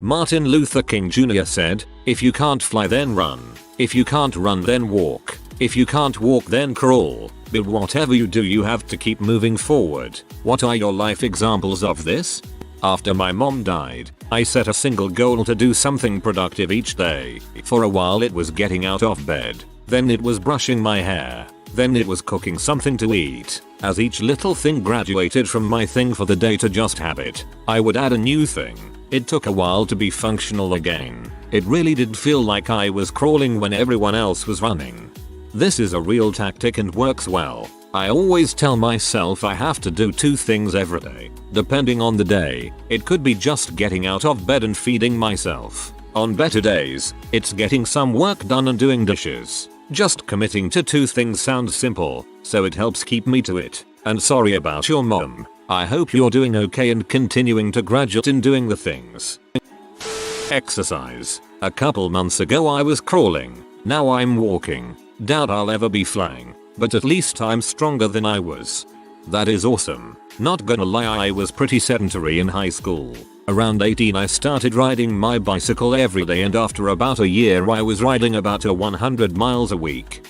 Martin Luther King Jr. said, "If you can't fly then run. If you can't run then walk. If you can't walk then crawl. But whatever you do you have to keep moving forward." What are your life examples of this? After my mom died, I set a single goal to do something productive each day. For a while it was getting out of bed. Then it was brushing my hair. Then it was cooking something to eat. As each little thing graduated from my thing for the day to just habit, I would add a new thing. It took a while to be functional again. It really did feel like I was crawling when everyone else was running. This is a real tactic and works well. I always tell myself I have to do 2 things every day. Depending on the day, it could be just getting out of bed and feeding myself. On better days, it's getting some work done and doing dishes. Just committing to 2 things sounds simple, so it helps keep me to it. And sorry about your mom. I hope you're doing okay and continuing to graduate in doing the things. Exercise. A couple months ago I was crawling. Now I'm walking. Doubt I'll ever be flying, but at least I'm stronger than I was. That is awesome. Not gonna lie, I was pretty sedentary in high school. Around 18 I started riding my bicycle every day, and after about a year I was riding about 100 miles a week.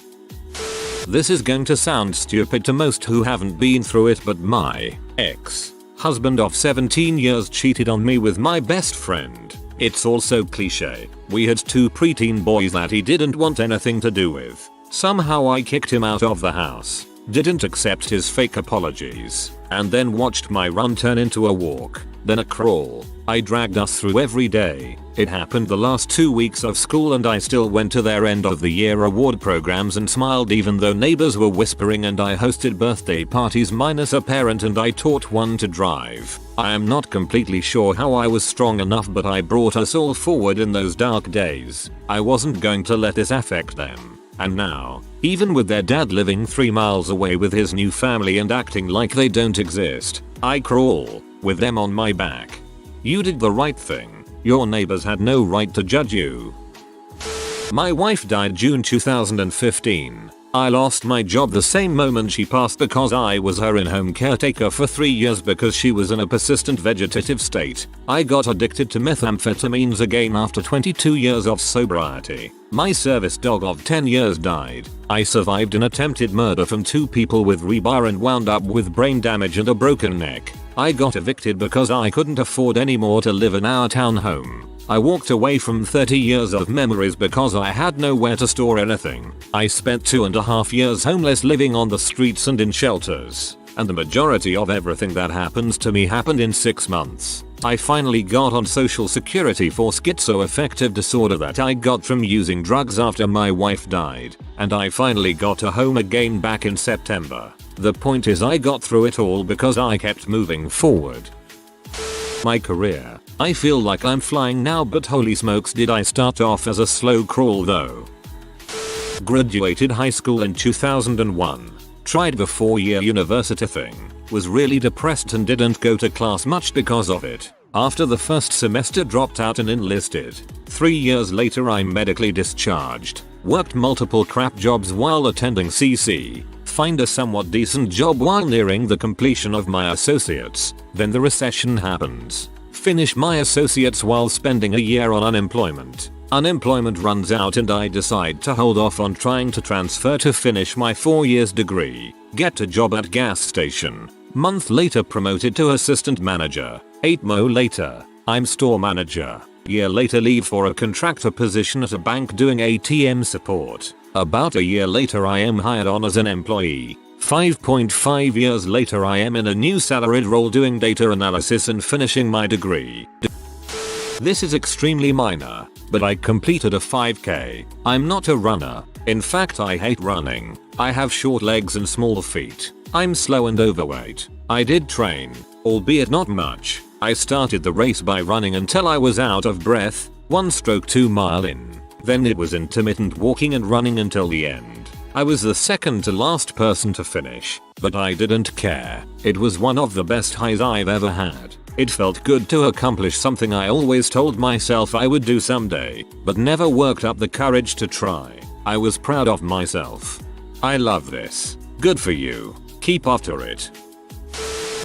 This is going to sound stupid to most who haven't been through it, but my ex-husband of 17 years cheated on me with my best friend. It's also cliche. We had 2 preteen boys that he didn't want anything to do with. Somehow I kicked him out of the house, didn't accept his fake apologies, and then watched my run turn into a walk, then a crawl. I dragged us through every day. It happened the last 2 weeks of school and I still went to their end of the year award programs and smiled even though neighbors were whispering, and I hosted birthday parties minus a parent and I taught one to drive. I am not completely sure how I was strong enough, but I brought us all forward in those dark days. I wasn't going to let this affect them. And now, even with their dad living 3 miles away with his new family and acting like they don't exist, I crawl with them on my back. You did the right thing. Your neighbors had no right to judge you. My wife died June 2015. I lost my job the same moment she passed because I was her in-home caretaker for 3 years because she was in a persistent vegetative state. I got addicted to methamphetamines again after 22 years of sobriety. My service dog of 10 years died. I survived an attempted murder from 2 people with rebar and wound up with brain damage and a broken neck. I got evicted because I couldn't afford anymore to live in our townhome. I walked away from 30 years of memories because I had nowhere to store anything. I spent 2.5 years homeless, living on the streets and in shelters. And the majority of everything that happens to me happened in 6 months. I finally got on social security for schizoaffective disorder that I got from using drugs after my wife died. And I finally got a home again back in September. The point is, I got through it all because I kept moving forward. My career. I feel like I'm flying now, but holy smokes did I start off as a slow crawl though. Graduated high school in 2001. Tried the 4-year university thing. Was really depressed and didn't go to class much because of it. After the first semester dropped out and enlisted. 3 years later I'm medically discharged. Worked multiple crap jobs while attending CC. Find a somewhat decent job while nearing the completion of my associates. Then the recession happens. Finish my associates while spending a year on unemployment. Unemployment runs out and I decide to hold off on trying to transfer to finish my 4 years degree. Get a job at gas station. Month later promoted to assistant manager. 8 mo later, I'm store manager. Year later leave for a contractor position at a bank doing ATM support. About a year later I am hired on as an employee. 5.5 years later I am in a new salaried role doing data analysis and finishing my degree. This is extremely minor, but I completed a 5k. I'm not a runner. In fact I hate running. I have short legs and small feet. I'm slow and overweight. I did train, albeit not much. I started the race by running until I was out of breath, 1/2 mile in. Then it was intermittent walking and running until the end. I was the second to last person to finish, but I didn't care. It was one of the best highs I've ever had. It felt good to accomplish something I always told myself I would do someday, but never worked up the courage to try. I was proud of myself. I love this. Good for you. Keep after it.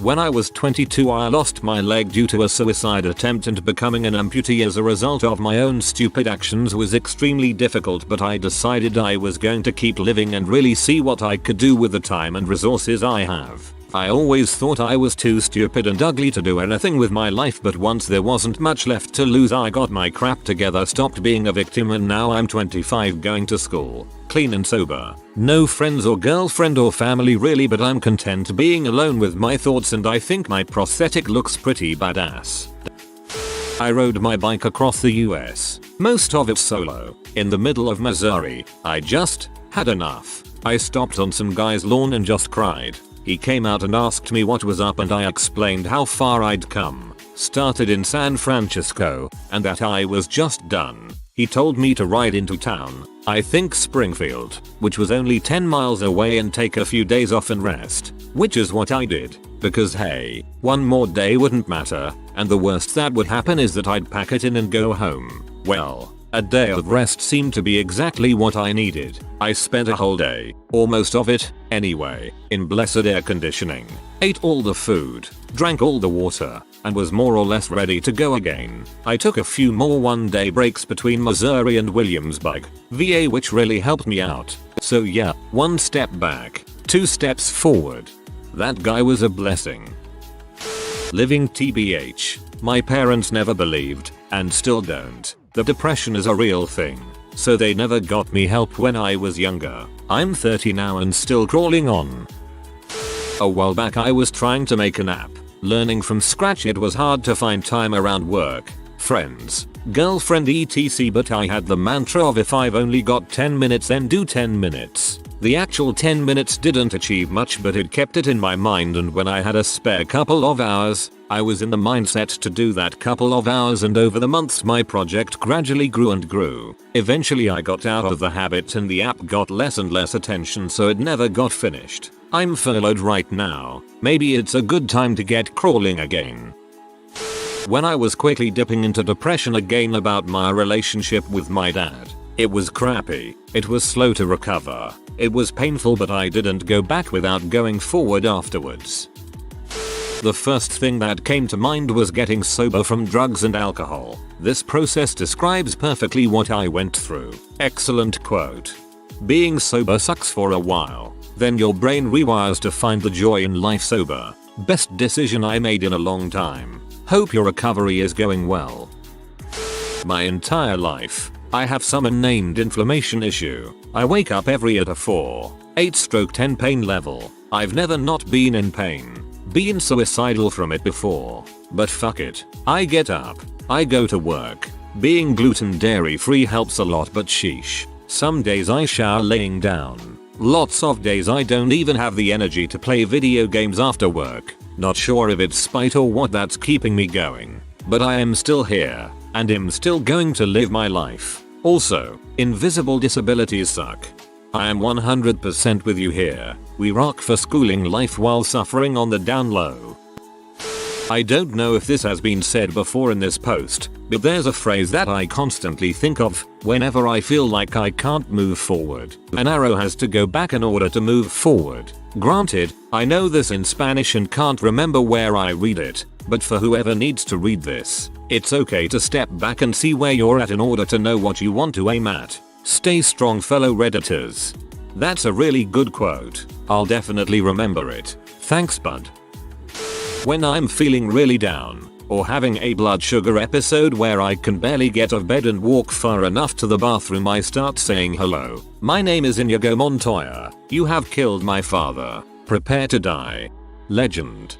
When I was 22 I lost my leg due to a suicide attempt, and becoming an amputee as a result of my own stupid actions was extremely difficult, but I decided I was going to keep living and really see what I could do with the time and resources I have. I always thought I was too stupid and ugly to do anything with my life, but once there wasn't much left to lose I got my crap together, stopped being a victim, and now I'm 25 going to school, clean and sober. No friends or girlfriend or family really, but I'm content being alone with my thoughts, and I think my prosthetic looks pretty badass. I rode my bike across the US, most of it solo, in the middle of Missouri. I just had enough. I stopped on some guy's lawn and just cried. He came out and asked me what was up, and I explained how far I'd come, started in San Francisco, and that I was just done. He told me to ride into town, I think Springfield, which was only 10 miles away, and take a few days off and rest, which is what I did, because hey, one more day wouldn't matter, and the worst that would happen is that I'd pack it in and go home. Well, a day of rest seemed to be exactly what I needed. I spent a whole day, or most of it, anyway, in blessed air conditioning, ate all the food, drank all the water, and was more or less ready to go again. I took a few more one-day breaks between Missouri and Williamsburg, VA, which really helped me out. So yeah, 1 step back, 2 steps forward. That guy was a blessing. Living TBH, my parents never believed, and still don't, that depression is a real thing, so they never got me help when I was younger. I'm 30 now and still crawling on. A while back I was trying to make an app, learning from scratch. It was hard to find time around work, friends, girlfriend etc, but I had the mantra of if I've only got 10 minutes then do 10 minutes. The actual 10 minutes didn't achieve much, but it kept it in my mind, and when I had a spare couple of hours, I was in the mindset to do that couple of hours, and over the months my project gradually grew and grew. Eventually I got out of the habit and the app got less and less attention, so it never got finished. I'm furloughed right now. Maybe it's a good time to get crawling again. When I was quickly dipping into depression again about my relationship with my dad. It was crappy. It was slow to recover. It was painful, but I didn't go back without going forward afterwards. The first thing that came to mind was getting sober from drugs and alcohol. This process describes perfectly what I went through. Excellent quote. Being sober sucks for a while. Then your brain rewires to find the joy in life sober. Best decision I made in a long time. Hope your recovery is going well. My entire life, I have some unnamed inflammation issue. I wake up every at a 4/8/10 pain level. I've never not been in pain. Been suicidal from it before. But fuck it. I get up. I go to work. Being gluten dairy free helps a lot, but sheesh. Some days I shower laying down. Lots of days I don't even have the energy to play video games after work. Not sure if it's spite or what that's keeping me going. But I am still here, and am still going to live my life. Also, invisible disabilities suck. I am 100% with you here. We rock for schooling life while suffering on the down low. I don't know if this has been said before in this post, but there's a phrase that I constantly think of whenever I feel like I can't move forward. An arrow has to go back in order to move forward. Granted, I know this in Spanish and can't remember where I read it, but for whoever needs to read this, it's okay to step back and see where you're at in order to know what you want to aim at. Stay strong, fellow Redditors. That's a really good quote. I'll definitely remember it. Thanks, bud. When I'm feeling really down, or having a blood sugar episode where I can barely get out of bed and walk far enough to the bathroom, I start saying hello. My name is Inigo Montoya. You have killed my father. Prepare to die. Legend.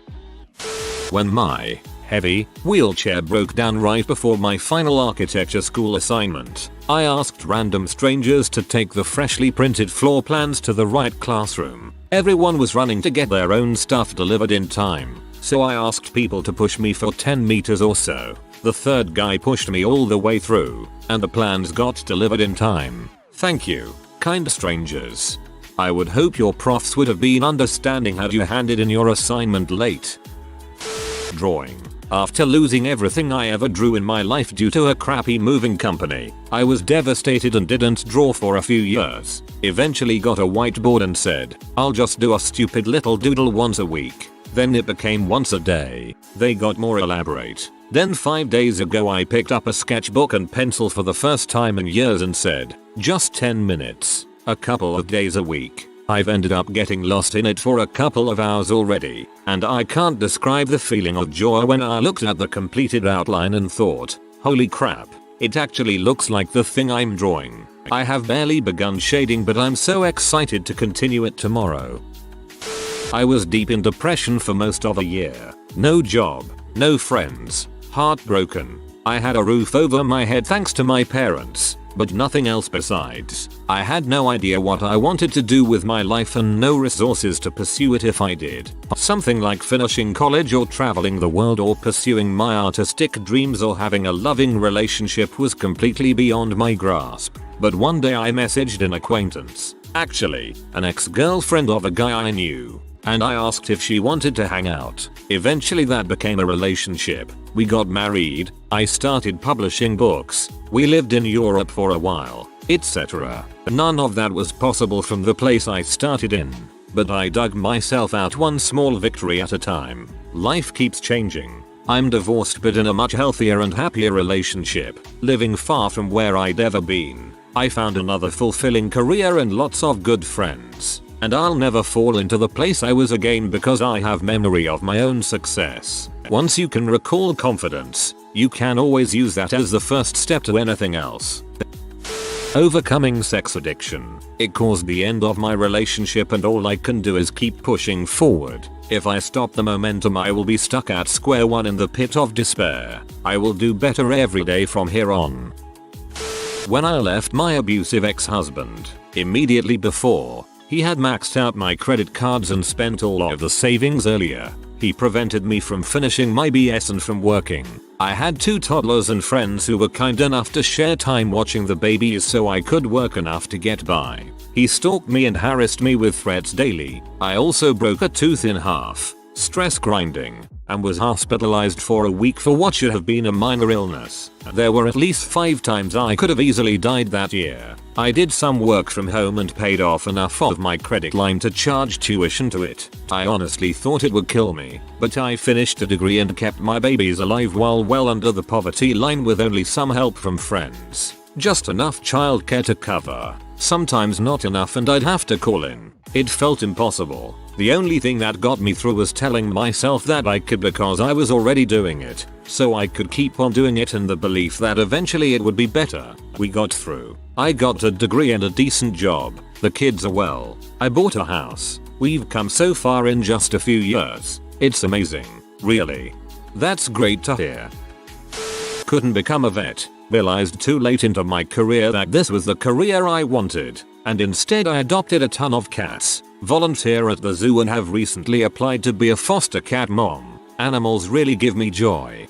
When my heavy wheelchair broke down right before my final architecture school assignment, I asked random strangers to take the freshly printed floor plans to the right classroom. Everyone was running to get their own stuff delivered in time, so I asked people to push me for 10 meters or so. The third guy pushed me all the way through, and the plans got delivered in time. Thank you, kind strangers. I would hope your profs would have been understanding had you handed in your assignment late. Drawing. After losing everything I ever drew in my life due to a crappy moving company, I was devastated and didn't draw for a few years. Eventually got a whiteboard and said, I'll just do a stupid little doodle once a week. Then it became once a day. They got more elaborate. Then 5 days ago I picked up a sketchbook and pencil for the first time in years and said, just 10 minutes. A couple of days a week. I've ended up getting lost in it for a couple of hours already, and I can't describe the feeling of joy when I looked at the completed outline and thought, holy crap, it actually looks like the thing I'm drawing. I have barely begun shading, but I'm so excited to continue it tomorrow. I was deep in depression for most of a year. No job, no friends, heartbroken. I had a roof over my head thanks to my parents, but nothing else besides. I had no idea what I wanted to do with my life and no resources to pursue it if I did. Something like finishing college or traveling the world or pursuing my artistic dreams or having a loving relationship was completely beyond my grasp. But one day I messaged an acquaintance, actually, an ex-girlfriend of a guy I knew, and I asked if she wanted to hang out. Eventually that became a relationship. We got married, I started publishing books, we lived in Europe for a while, etc. None of that was possible from the place I started in. But I dug myself out one small victory at a time. Life keeps changing. I'm divorced but in a much healthier and happier relationship, living far from where I'd ever been. I found another fulfilling career and lots of good friends. And I'll never fall into the place I was again because I have memory of my own success. Once you can recall confidence, you can always use that as the first step to anything else. Overcoming sex addiction. It caused the end of my relationship and all I can do is keep pushing forward. If I stop the momentum I will be stuck at square one in the pit of despair. I will do better every day from here on. When I left my abusive ex-husband, immediately before, he had maxed out my credit cards and spent all of the savings earlier. He prevented me from finishing my BS and from working. I had 2 toddlers and friends who were kind enough to share time watching the babies so I could work enough to get by. He stalked me and harassed me with threats daily. I also broke a tooth in half, stress grinding, and was hospitalized for a week for what should have been a minor illness. There were at least 5 times I could have easily died that year. I did some work from home and paid off enough of my credit line to charge tuition to it. I honestly thought it would kill me, but I finished a degree and kept my babies alive while well under the poverty line with only some help from friends. Just enough childcare to cover. Sometimes not enough and I'd have to call in. It felt impossible. The only thing that got me through was telling myself that I could because I was already doing it, so I could keep on doing it in the belief that eventually it would be better. We got through. I got a degree and a decent job. The kids are well. I bought a house. We've come so far in just a few years. It's amazing. Really. That's great to hear. Couldn't become a vet. Realized too late into my career that this was the career I wanted, and instead I adopted a ton of cats, volunteer at the zoo and have recently applied to be a foster cat mom. Animals really give me joy.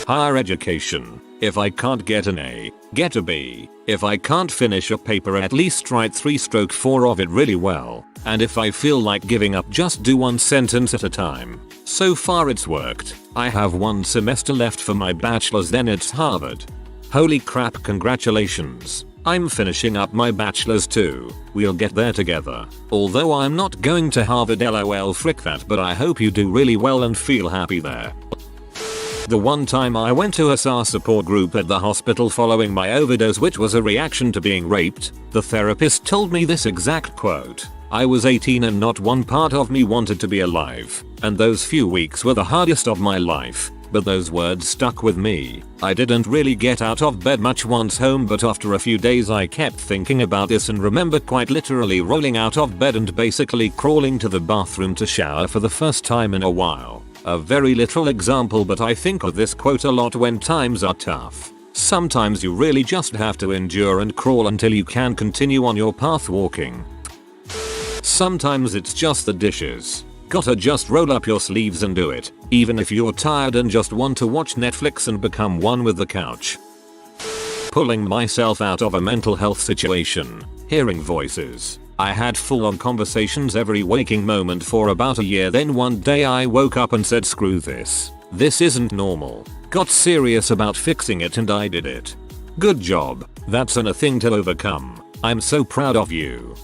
Higher education. If I can't get an A, get a B. If I can't finish a paper at least write 3/4 of it really well. And if I feel like giving up just do 1 sentence at a time. So far it's worked. I have 1 semester left for my bachelor's then it's Harvard. Holy crap, congratulations. I'm finishing up my bachelor's too. We'll get there together. Although I'm not going to Harvard lol frick that, but I hope you do really well and feel happy there. The one time I went to a SAR support group at the hospital following my overdose, which was a reaction to being raped, the therapist told me this exact quote. I was 18 and not one part of me wanted to be alive, and those few weeks were the hardest of my life, but those words stuck with me. I didn't really get out of bed much once home, but after a few days I kept thinking about this and remember quite literally rolling out of bed and basically crawling to the bathroom to shower for the first time in a while. A very literal example, but I think of this quote a lot when times are tough. Sometimes you really just have to endure and crawl until you can continue on your path walking. Sometimes it's just the dishes. Gotta just roll up your sleeves and do it, even if you're tired and just want to watch Netflix and become one with the couch. Pulling myself out of a mental health situation. Hearing voices. I had full-on conversations every waking moment for about a year, then one day I woke up and said screw this. This isn't normal. Got serious about fixing it and I did it. Good job. That's a thing to overcome. I'm so proud of you.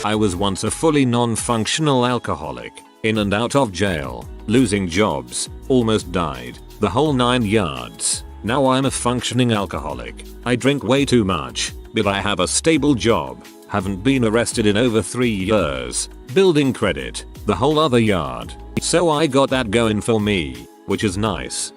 I was once a fully non-functional alcoholic. in and out of jail, losing jobs, almost died, the whole 9 yards. Now I'm a functioning alcoholic. I drink way too much, but I have a stable job, haven't been arrested in over 3 years, building credit, the whole other yard. So I got that going for me, which is nice.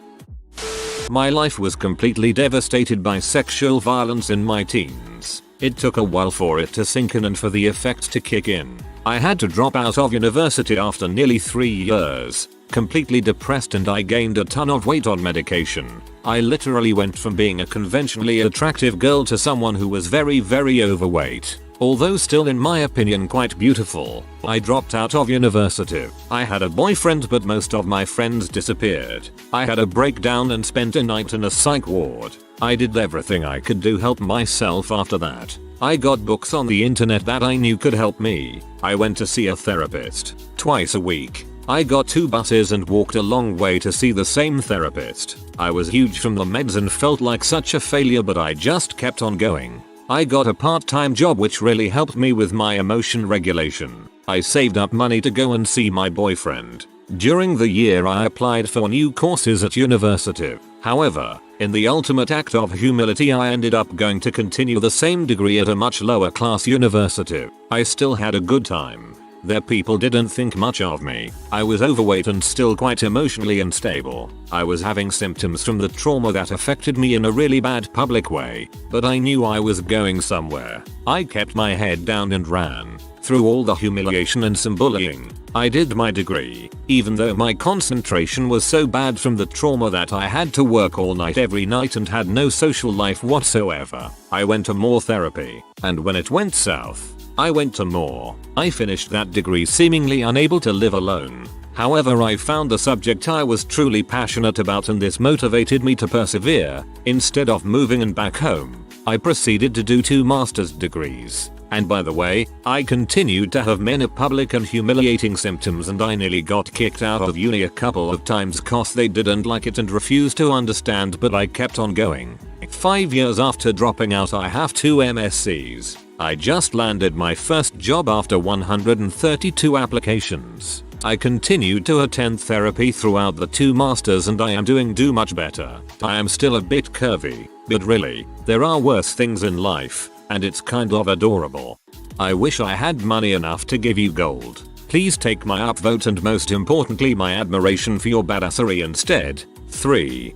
My life was completely devastated by sexual violence in my teens. It took a while for it to sink in and for the effects to kick in. I had to drop out of university after nearly 3 years, completely depressed, and I gained a ton of weight on medication. I literally went from being a conventionally attractive girl to someone who was very overweight. Although still in my opinion quite beautiful, I dropped out of university. I had a boyfriend, but most of my friends disappeared. I had a breakdown and spent a night in a psych ward. I did everything I could to help myself after that. I got books on the internet that I knew could help me. I went to see a therapist twice a week. I got 2 buses and walked a long way to see the same therapist. I was huge from the meds and felt like such a failure, but I just kept on going. I got a part-time job which really helped me with my emotion regulation. I saved up money to go and see my boyfriend. During the year I applied for new courses at university. However, in the ultimate act of humility, I ended up going to continue the same degree at a much lower class university. I still had a good time. Their people didn't think much of me. I was overweight and still quite emotionally unstable. I was having symptoms from the trauma that affected me in a really bad public way, but I knew I was going somewhere. I kept my head down and ran. Through all the humiliation and some bullying, I did my degree, even though my concentration was so bad from the trauma that I had to work all night every night and had no social life whatsoever. I went to more therapy, and when it went south, I went to more. I finished that degree seemingly unable to live alone. However, I found the subject I was truly passionate about, and this motivated me to persevere. Instead of moving and back home, I proceeded to do 2 master's degrees. And by the way, I continued to have many public and humiliating symptoms, and I nearly got kicked out of uni a couple of times cause they didn't like it and refused to understand, but I kept on going. 5 years after dropping out, I have 2 MSCs. I just landed my first job after 132 applications. I continued to attend therapy throughout the 2 masters, and I am doing much better. I am still a bit curvy, but really, there are worse things in life, and it's kind of adorable. I wish I had money enough to give you gold. Please take my upvote and most importantly my admiration for your badassery instead. 3.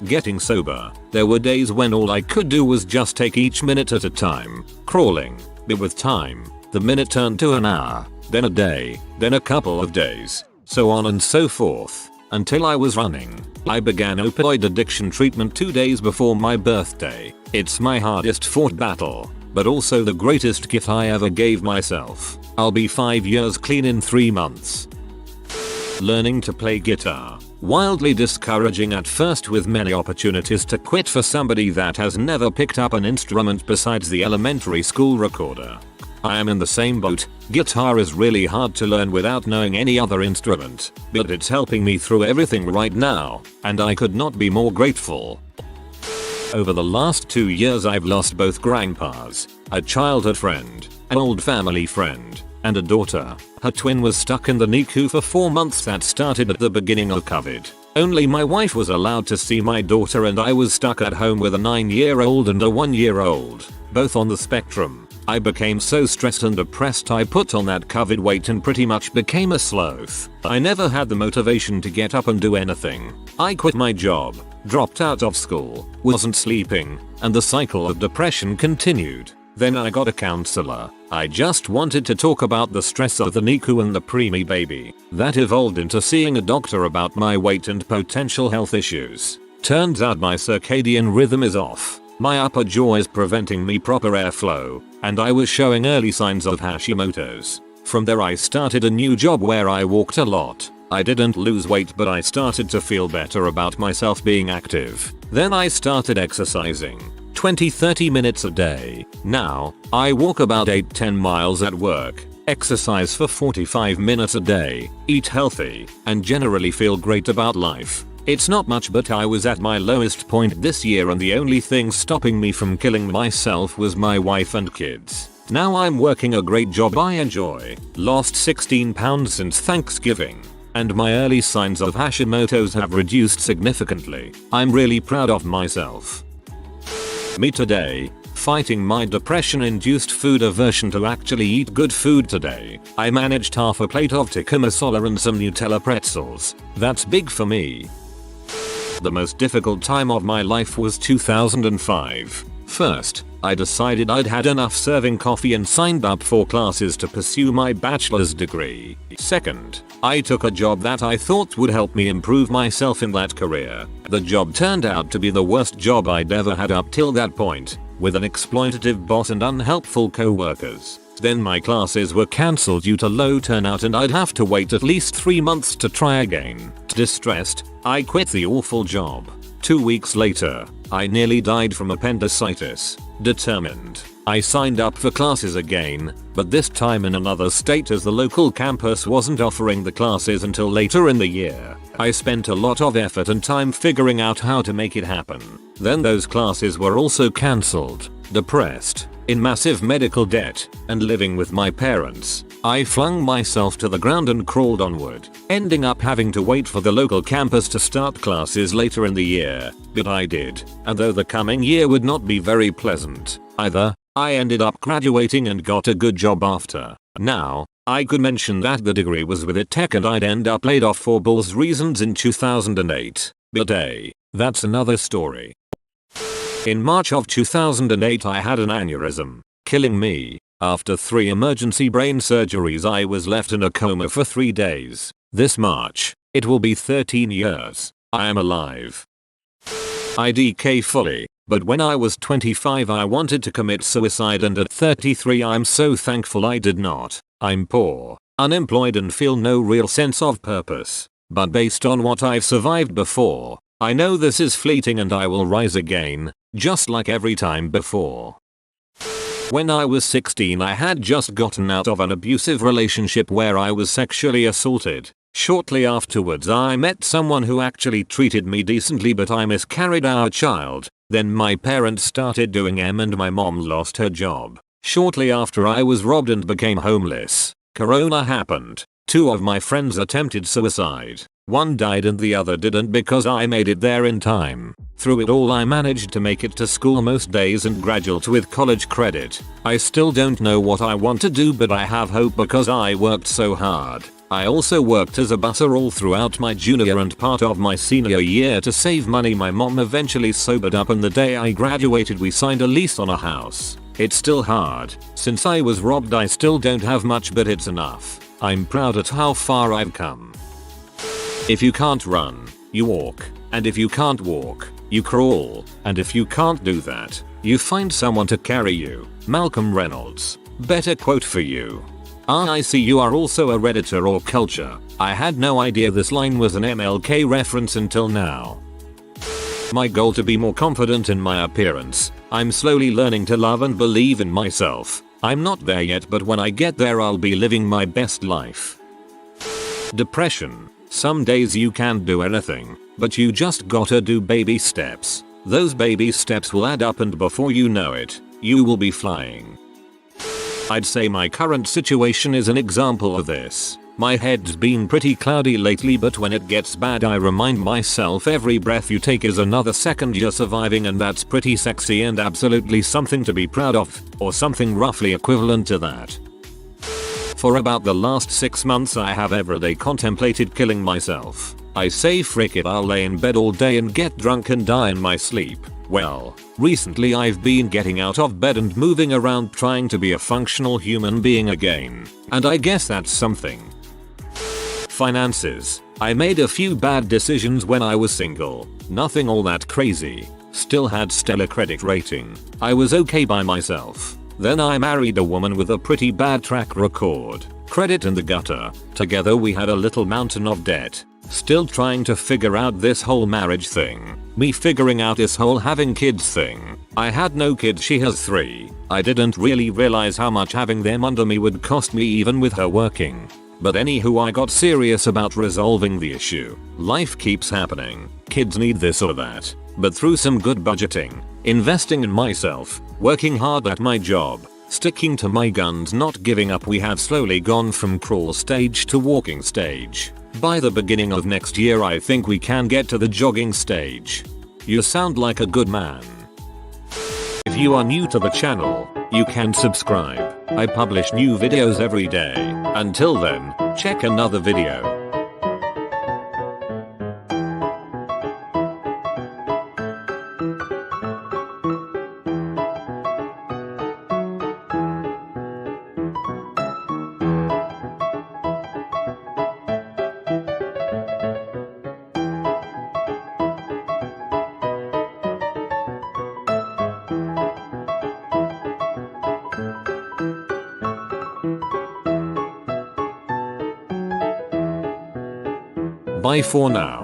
Getting sober. There were days when all I could do was just take each minute at a time, crawling, but with time, the minute turned to an hour, then a day, then a couple of days, so on and so forth, until I was running. I began opioid addiction treatment 2 days before my birthday. It's my hardest fought battle, but also the greatest gift I ever gave myself. I'll be 5 years clean in 3 months. Learning to play guitar. Wildly discouraging at first, with many opportunities to quit for somebody that has never picked up an instrument besides the elementary school recorder. I am in the same boat. Guitar is really hard to learn without knowing any other instrument, but it's helping me through everything right now, and I could not be more grateful. Over the last 2 years I've lost both grandpas, a childhood friend, an old family friend, and a daughter. Her twin was stuck in the NICU for 4 months. That started at the beginning of COVID. Only my wife was allowed to see my daughter, and I was stuck at home with a 9-year-old and a 1-year-old, both on the spectrum. I became so stressed and depressed I put on that COVID weight and pretty much became a sloth. I never had the motivation to get up and do anything. I quit my job, dropped out of school, wasn't sleeping, and the cycle of depression continued. Then I got a counselor. I just wanted to talk about the stress of the NICU and the preemie baby. That evolved into seeing a doctor about my weight and potential health issues. Turns out my circadian rhythm is off. My upper jaw is preventing me proper airflow, and I was showing early signs of Hashimoto's. From there I started a new job where I walked a lot. I didn't lose weight, but I started to feel better about myself being active. Then I started exercising. 20-30 minutes a day. Now, I walk about 8-10 miles at work, exercise for 45 minutes a day, eat healthy, and generally feel great about life. It's not much, but I was at my lowest point this year, and the only thing stopping me from killing myself was my wife and kids. Now I'm working a great job I enjoy. Lost 16 pounds since Thanksgiving. And my early signs of Hashimoto's have reduced significantly. I'm really proud of myself. Me today. Fighting my depression-induced food aversion to actually eat good food today. I managed half a plate of tikka masala and some Nutella pretzels. That's big for me. The most difficult time of my life was 2005. First, I decided I'd had enough serving coffee and signed up for classes to pursue my bachelor's degree. Second, I took a job that I thought would help me improve myself in that career. The job turned out to be the worst job I'd ever had up till that point, with an exploitative boss and unhelpful co-workers. Then my classes were cancelled due to low turnout and I'd have to wait at least 3 months to try again. Distressed, I quit the awful job. 2 weeks later, I nearly died from appendicitis. Determined, I signed up for classes again, but this time in another state as the local campus wasn't offering the classes until later in the year. I spent a lot of effort and time figuring out how to make it happen. Then those classes were also cancelled. Depressed, in massive medical debt, and living with my parents, I flung myself to the ground and crawled onward, ending up having to wait for the local campus to start classes later in the year. But I did, and though the coming year would not be very pleasant either, I ended up graduating and got a good job after. Now, I could mention that the degree was with it tech and I'd end up laid off for bull's reasons in 2008. But hey, that's another story. In March of 2008 I had an aneurysm, killing me. After 3 emergency brain surgeries I was left in a coma for 3 days. This March, it will be 13 years. I am alive. IDK fully, but when I was 25 I wanted to commit suicide and at 33 I'm so thankful I did not. I'm poor, unemployed and feel no real sense of purpose. But based on what I've survived before, I know this is fleeting and I will rise again, just like every time before. When I was 16 I had just gotten out of an abusive relationship where I was sexually assaulted. Shortly afterwards I met someone who actually treated me decently but I miscarried our child. Then my parents started doing and my mom lost her job. Shortly after I was robbed and became homeless. Corona happened. 2 of my friends attempted suicide. One died and the other didn't because I made it there in time. Through it all I managed to make it to school most days and graduate with college credit. I still don't know what I want to do but I have hope because I worked so hard. I also worked as a busser all throughout my junior and part of my senior year to save money. My mom eventually sobered up and the day I graduated we signed a lease on a house. It's still hard. Since I was robbed I still don't have much but it's enough. I'm proud at how far I've come. If you can't run, you walk. And if you can't walk, you crawl. And if you can't do that, you find someone to carry you. Malcolm Reynolds. Better quote for you. I see you are also a Redditor or culture. I had no idea this line was an MLK reference until now. My goal to be more confident in my appearance. I'm slowly learning to love and believe in myself. I'm not there yet but when I get there I'll be living my best life. Depression. Some days you can't do anything, but you just gotta do baby steps. Those baby steps will add up and before you know it, you will be flying. I'd say my current situation is an example of this. My head's been pretty cloudy lately but when it gets bad I remind myself every breath you take is another second you're surviving and that's pretty sexy and absolutely something to be proud of, or something roughly equivalent to that. For about the last 6 months I have everyday contemplated killing myself. I say frick it, I'll lay in bed all day and get drunk and die in my sleep. Well, recently I've been getting out of bed and moving around trying to be a functional human being again. And I guess that's something. Finances. I made a few bad decisions when I was single. Nothing all that crazy. Still had stellar credit rating. I was okay by myself. Then I married a woman with a pretty bad track record. Credit in the gutter. Together we had a little mountain of debt. Still trying to figure out this whole marriage thing. Me figuring out this whole having kids thing. I had no kids, she has 3. I didn't really realize how much having them under me would cost me even with her working. But anywho, I got serious about resolving the issue. Life keeps happening. Kids need this or that. But through some good budgeting, investing in myself, working hard at my job, Sticking to my guns, not giving up. We have slowly gone from crawl stage to walking stage. By the beginning of next year I think we can get to the jogging stage. You sound like a good man. If you are new to the channel, you can subscribe. I publish new videos every day. Until then, check another video. Bye for now.